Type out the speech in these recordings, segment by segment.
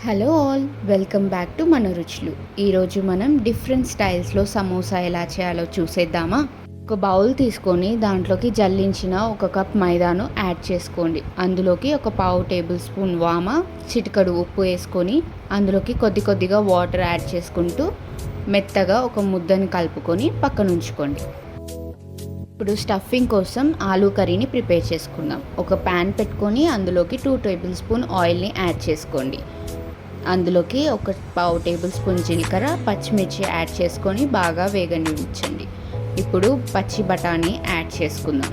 Hello all, welcome back to మన రుచులు. ఈరోజు మనం డిఫరెంట్ స్టైల్స్లో సమోసా ఎలా చేయాలో చూసేద్దామా. ఒక బౌల్ తీసుకొని దాంట్లోకి జల్లించిన 1 కప్ మైదాను యాడ్ చేసుకోండి. అందులోకి 1 పావు టేబుల్ స్పూన్ వామ, చిటికెడు ఉప్పు వేసుకొని అందులోకి కొద్దిగా వాటర్ యాడ్ చేసుకుంటూ మెత్తగా ఒక ముద్దని కలుపుకొని పక్కన ఉంచుకోండి. ఇప్పుడు స్టఫింగ్ కోసం ఆలూ కర్రీని ప్రిపేర్ చేసుకుందాం. ఒక ప్యాన్ పెట్టుకొని అందులోకి 2 టేబుల్ స్పూన్ ఆయిల్ని యాడ్ చేసుకోండి. అందులోకి 1 పావు టేబుల్ స్పూన్ జీలకర్ర, పచ్చిమిర్చి యాడ్ చేసుకొని బాగా వేగనివ్వండి. ఇప్పుడు పచ్చి బఠానీ యాడ్ చేసుకుందాం.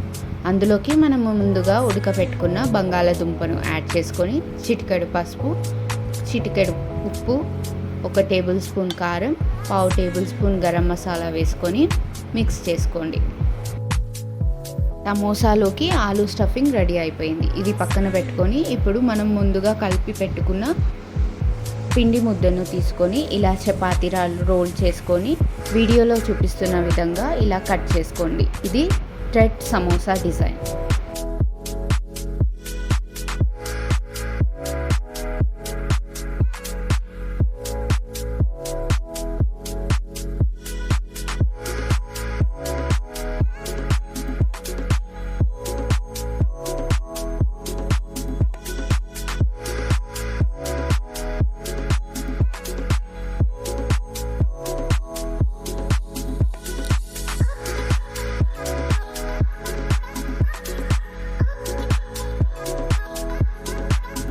అందులోకి మనము ముందుగా ఉడకపెట్టుకున్న బంగాళాదుంపను యాడ్ చేసుకొని చిటికెడు పసుపు, చిటికెడు ఉప్పు, 1 టేబుల్ స్పూన్ కారం, పావు టేబుల్ స్పూన్ గరం మసాలా వేసుకొని మిక్స్ చేసుకోండి. సమోసాలోకి ఆలూ స్టఫింగ్ రెడీ అయిపోయింది. ఇది పక్కన పెట్టుకొని ఇప్పుడు మనం ముందుగా కలిపి పెట్టుకున్న పిండి ముద్దను తీసుకొని ఇలా చపాతీ రోల్ చేసుకొని వీడియోలో చూపిస్తున్న విధంగా ఇలా కట్ చేసుకోండి. ఇది థ్రెడ్ సమోసా డిజైన్.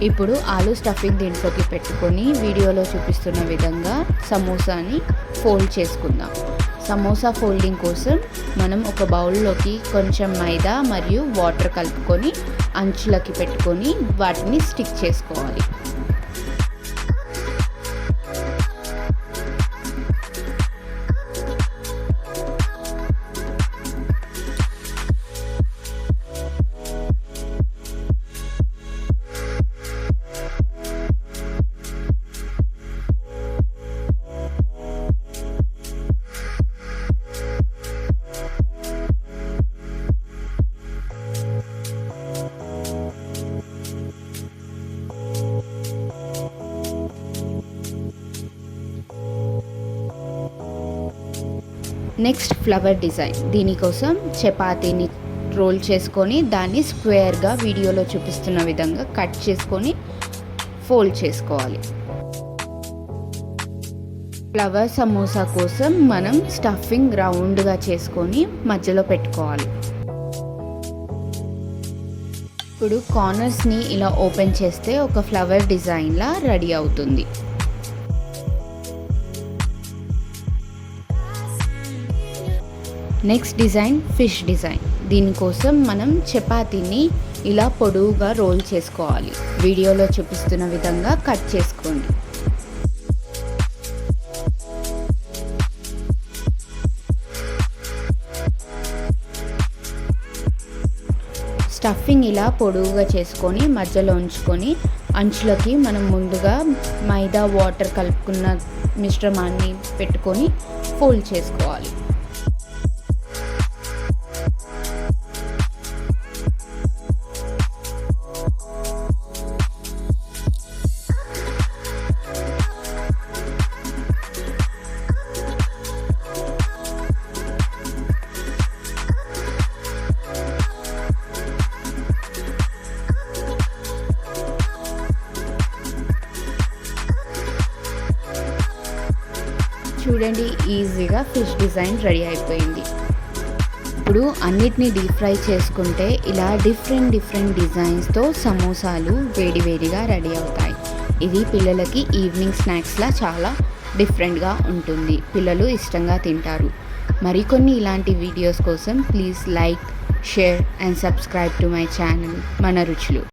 ఇప్పుడు ఆలూ స్టఫింగ్ దీంట్లోకి పెట్టుకొని వీడియోలో చూపిస్తున్న విధంగా సమోసాని ఫోల్డ్ చేసుకుందాం. సమోసా ఫోల్డింగ్ కోసం మనం ఒక బౌల్లోకి కొంచెం మైదా మరియు వాటర్ కలుపుకొని అంచులకి పెట్టుకొని వాటిని స్టిక్ చేసుకోవాలి. Next flower design. దీనికోసం చపాతీని రోల్ చేసుకొని దాన్ని స్క్వేర్గా వీడియోలో చూపిస్తున్న విధంగా కట్ చేసుకొని ఫోల్డ్ చేసుకోవాలి. ఫ్లవర్ సమోసా కోసం మనం స్టఫింగ్ రౌండ్గా చేసుకొని మధ్యలో పెట్టుకోవాలి. ఇప్పుడు కార్నర్స్ని ఇలా ఓపెన్ చేస్తే ఒక ఫ్లవర్ డిజైన్లా రెడీ అవుతుంది. Next design fish design. దీనికోసం మనం చపాతీని ఇలా పొడవుగా రోల్ చేసుకోవాలి. వీడియోలో చూపిస్తున్న విధంగా కట్ చేసుకోండి. స్టఫింగ్ ఇలా పొడవుగా చేసుకొని మధ్యలో ఉంచుకొని అంచులకి మనం ముందుగా మైదా వాటర్ కలుపుకున్న మిశ్రమాన్ని పెట్టుకొని ఫోల్డ్ చేసుకోవాలి. చూడండి, ఈజీగా ఫిష్ డిజైన్ రెడీ అయిపోయింది. ఇప్పుడు అన్నిటినీ డీప్ ఫ్రై చేసుకుంటే ఇలా డిఫరెంట్ డిజైన్స్తో సమోసాలు వేడివేడిగా రెడీ అవుతాయి. ఇది పిల్లలకి ఈవినింగ్ స్నాక్స్లా చాలా డిఫరెంట్గా ఉంటుంది. పిల్లలు ఇష్టంగా తింటారు. మరికొన్ని ఇలాంటి వీడియోస్ కోసం please like, share and subscribe to my channel మన రుచులు.